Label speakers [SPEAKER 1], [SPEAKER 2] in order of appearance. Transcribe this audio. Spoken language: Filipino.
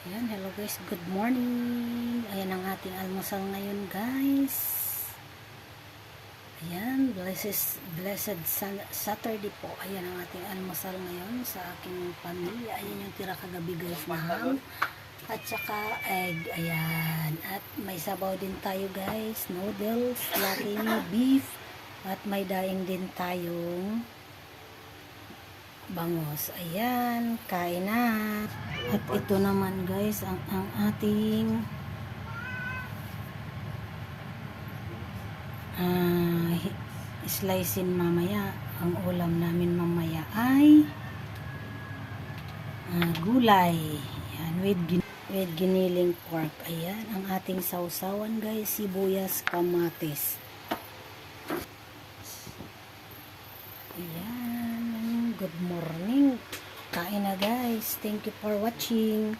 [SPEAKER 1] Ayan, hello guys, good morning. Ayan ang ating almusal ngayon guys. Ayan, blessed Saturday po. Ayan ang ating almusal ngayon sa aking pamilya. Ayan yung tira kagabi guys na ham. At saka egg. Ayan. At may sabaw din tayo guys. Noodles, laki beef. At may daing din tayong bangos. Ayan, kain na. At ito naman guys, ang ating slicein mamaya. Ang ulam namin mamaya ay gulay. Ayan, with giniling pork. Ayan, ang ating sausawan guys, sibuyas, kamatis. Ayan, good morning. Kain na guys. Thank you for watching.